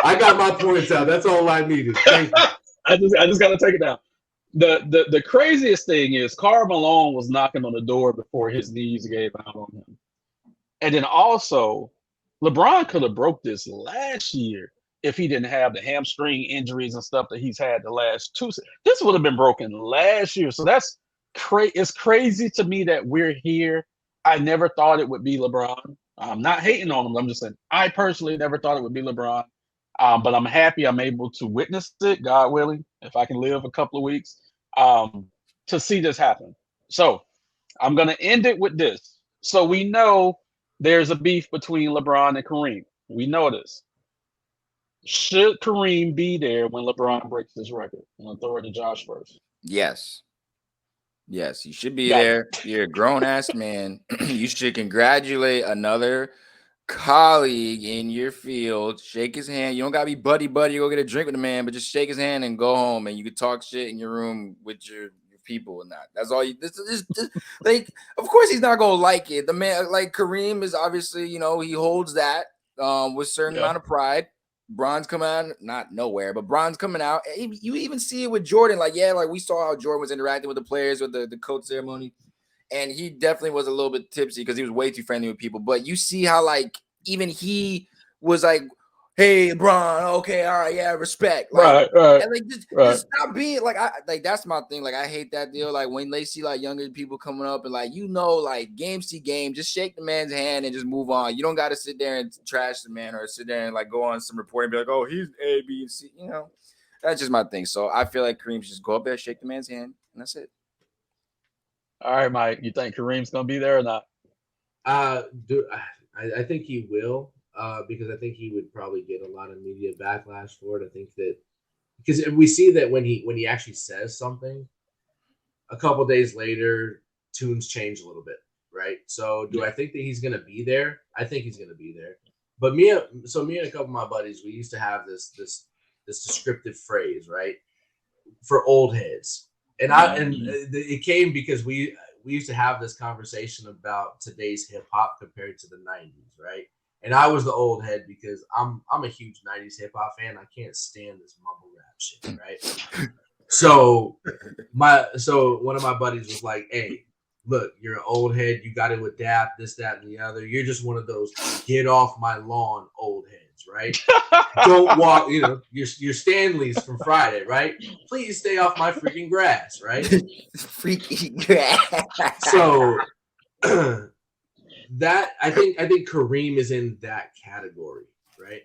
I got my points out. That's all I needed. Thank you. I just got to take it down. The craziest thing is Karl Malone was knocking on the door before his knees gave out on him. And then also, LeBron could have broke this last year if he didn't have the hamstring injuries and stuff that he's had the last two. This would have been broken last year. So that's it's crazy to me that we're here. I never thought it would be LeBron. I'm not hating on him. I'm just saying I personally never thought it would be LeBron. But I'm happy I'm able to witness it, God willing, if I can live a couple of weeks, to see this happen. So I'm going to end it with this. So we know there's a beef between LeBron and Kareem. We know this. Should Kareem be there when LeBron breaks this record? I'm going to throw it to Josh first. Yes. Yes, you should be there. You're a grown-ass man. You should congratulate another colleague in your field. Shake his hand. You don't got to be buddy-buddy. Go get a drink with the man, but just shake his hand and go home. And you can talk shit in your room with your people and that. That's all you. This like, of course, he's not going to like it. The man, like Kareem, is obviously, he holds that with a certain amount of pride. Bron's coming out, not nowhere, but Bron's coming out. You even see it with Jordan. Like we saw how Jordan was interacting with the players with the coach ceremony. And he definitely was a little bit tipsy because he was way too friendly with people. But you see how, even he was like, hey, LeBron, okay, all right, yeah, respect. Right. And, just stop being, that's my thing. I hate that deal. When they see, younger people coming up and, game see game, just shake the man's hand and just move on. You don't got to sit there and trash the man or sit there and, go on some reporting and be like, oh, he's A, B, and C. That's just my thing. So I feel like Kareem should just go up there, shake the man's hand, and that's it. All right, Mike. You think Kareem's gonna be there or not? I think he will, because I think he would probably get a lot of media backlash for it. I think that because we see that when he actually says something, a couple days later, tunes change a little bit, right? So do I think that he's gonna be there? I think he's gonna be there. But me and a couple of my buddies, we used to have this descriptive phrase, right, for old heads. And it came because we used to have this conversation about today's hip hop compared to the 90s, right? And I was the old head because I'm a huge 90s hip hop fan. I can't stand this mumble rap shit, right? So one of my buddies was like, "Hey, look, you're an old head. You got to adapt this, that, and the other. You're just one of those get off my lawn old heads, right? Don't walk, your Stanleys from Friday, right? Please stay off my freaking grass, right? Freaking grass." So that I think Kareem is in that category, right?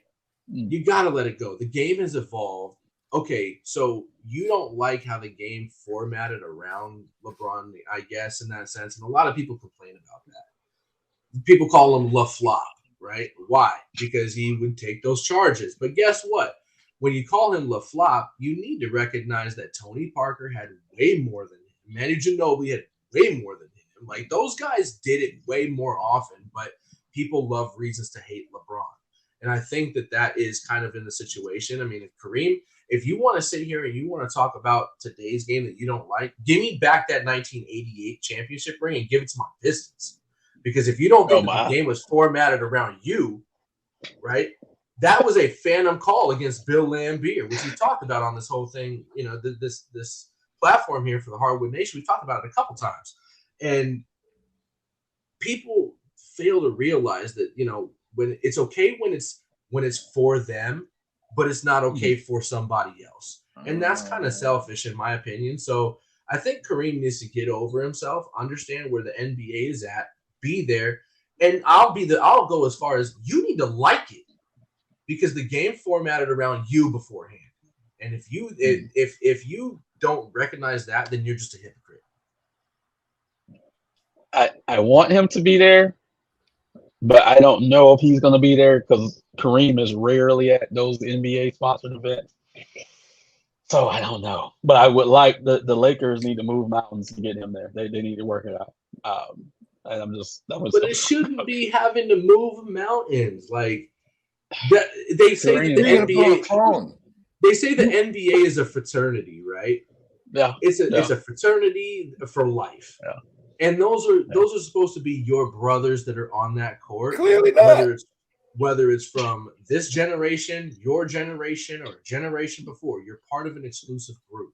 You got to let it go. The game has evolved. Okay, so you don't like how the game formatted around LeBron, I guess, in that sense. And a lot of people complain about that. People call him La Flop, right? Why? Because he would take those charges. But guess what? When you call him La Flop, you need to recognize that Tony Parker had way more than him. Manu Ginobili had way more than him. Those guys did it way more often, but people love reasons to hate LeBron. And I think that is kind of in the situation. I mean, if you want to sit here and you want to talk about today's game that you don't like, give me back that 1988 championship ring and give it to my Pistons. Because if you don't think that the game was formatted around you, right? That was a phantom call against Bill Laimbeer, which we talked about on this whole thing, this platform here for the Hardwood Nation. We talked about it a couple times. And people fail to realize that, when it's okay when it's for them, but it's not okay for somebody else. And that's kind of selfish in my opinion. So I think Kareem needs to get over himself, understand where the NBA is at, be there. And I'll go as far as you need to like it because the game formatted around you beforehand. And if you don't recognize that, then you're just a hypocrite. I want him to be there, but I don't know if he's going to be there because Kareem is rarely at those NBA sponsored events. So I don't know. But I would like the Lakers need to move mountains to get him there. They need to work it out. And I'm just. But it shouldn't be having to move mountains. Like they say that the NBA. They say the NBA is a fraternity, right? Yeah. It's a fraternity for life. Yeah. And those are supposed to be your brothers that are on that court. Clearly not. Whether it's from this generation, your generation, or a generation before, you're part of an exclusive group.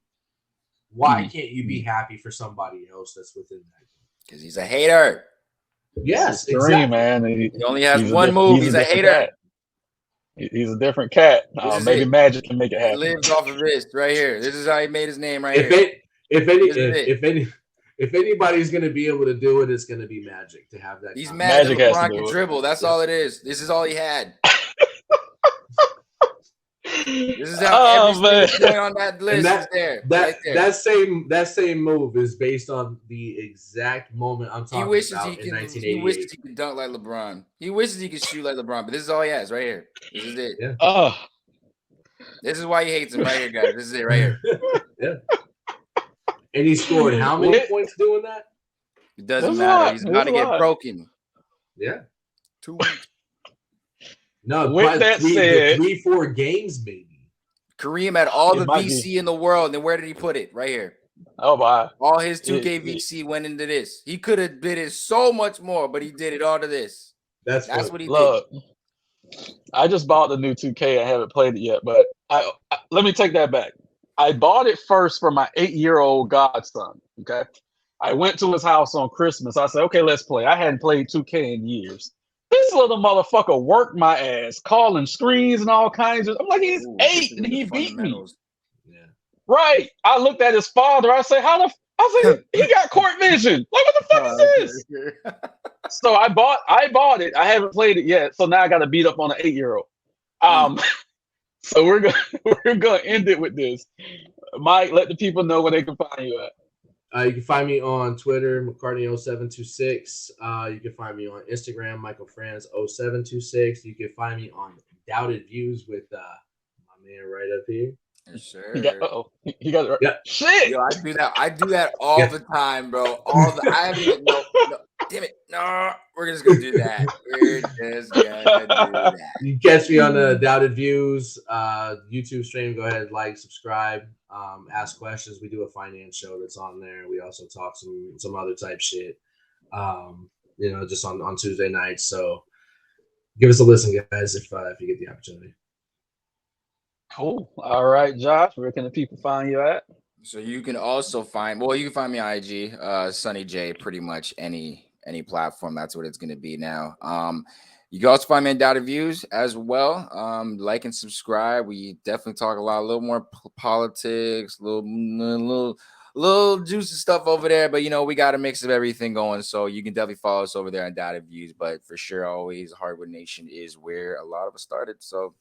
Why can't you be happy for somebody else that's within that group? Because he's a hater. Yes, exactly. Man. He only has one move. He's a hater. Cat. He's a different cat. Maybe Magic can make it happen. He lives off of this right here. This is how he made his name right here. If anybody's going to be able to do it, it's going to be Magic to have that. He's mad that LeBron can dribble. That's all it is. This is all he had. This is how every single point on that list is there. That same move is based on the exact moment I'm talking about in 1988. He wishes he could dunk like LeBron. He wishes he could shoot like LeBron, but this is all he has right here. This is it. Yeah. This is why he hates him right here, guys. This is it right here. Yeah. And he scored how many points doing that? It doesn't matter. He's about to get broken. Yeah. 2 weeks. No, with that said, 3-4 games maybe. Kareem had all the VC in the world, and where did he put it? Right here. Oh my! All his 2K VC went into this. He could have bid it so much more, but he did it all to this. That's what he did. I just bought the new 2K. I haven't played it yet, but I let me take that back. I bought it first for my 8-year-old godson. Okay, I went to his house on Christmas. I said, "Okay, let's play." I hadn't played 2K in years. This little motherfucker worked my ass, calling screens and all kinds of. I'm like, he's 8 and he beat me. Yeah. Right. I looked at his father. I said, I said, he got court vision. Like, what the fuck is this? So I bought it. I haven't played it yet. So now I got to beat up on an 8-year-old. So we're gonna end it with this. Mike, let the people know where they can find you at. You can find me on Twitter, McCartney0726. You can find me on Instagram, MichaelFranz0726. You can find me on Doubted Views with my man right up here. Yes, sir. He got it. Yeah. Shit. Yo, I do that all the time, bro. I haven't even no. Damn it. No, we're just gonna do that. We're just gonna do that. You can catch me on the Doubted Views YouTube stream. Go ahead, like, subscribe, ask questions. We do a finance show that's on there. We also talk some other type shit. Just on Tuesday nights. So give us a listen, guys, if you get the opportunity. Cool. All right, Josh, where can the people find you at? So you can also find me on IG, Sunny J, pretty much any platform. That's what it's going to be now. You can also find me on Doubted Views as well. Like and subscribe. We definitely talk a little more politics, little juicy stuff over there. But we got a mix of everything going. So you can definitely follow us over there on Doubted Views. But for sure, always Hardwood Nation is where a lot of us started. So.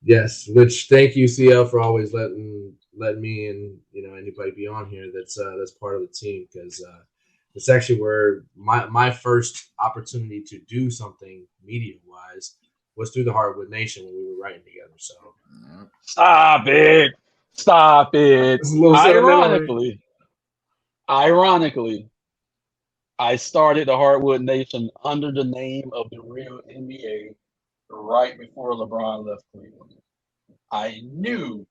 Yes, which thank you, CL, for always letting me and anybody be on here that's part of the team, because it's actually where my first opportunity to do something media wise was through the Hardwood Nation when we were writing together. So stop it. Ironically, I started the Hardwood Nation under the name of the real NBA right before LeBron left Cleveland. I knew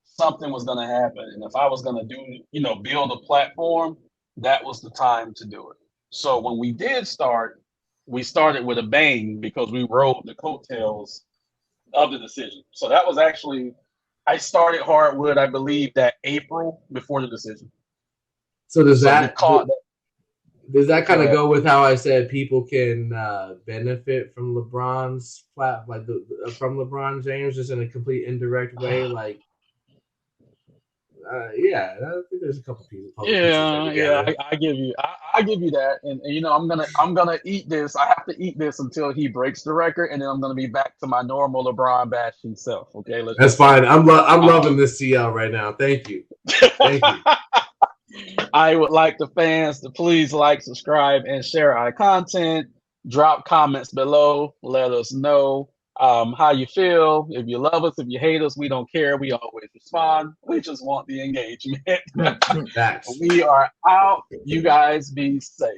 something was going to happen. And if I was going to build a platform, that was the time to do it. So when we did start, we started with a bang because we rode the coattails of the decision. So that was actually, I started Hardwood, I believe, that April before the decision. So does So we that caught does that kind of Go ahead. go with how I said people can benefit from LeBron's from LeBron James just in a complete indirect way? Like, yeah, I think there's a couple pieces there together. I give you that, and I'm gonna eat this. I have to eat this until he breaks the record, and then I'm gonna be back to my normal LeBron bashing self. Okay, That's fine. I'm loving this CL right now. Thank you. Thank you. I would like the fans to please like, subscribe, and share our content. Drop comments below. Let us know how you feel. If you love us, if you hate us, we don't care. We always respond. We just want the engagement. Facts. We are out. You guys be safe.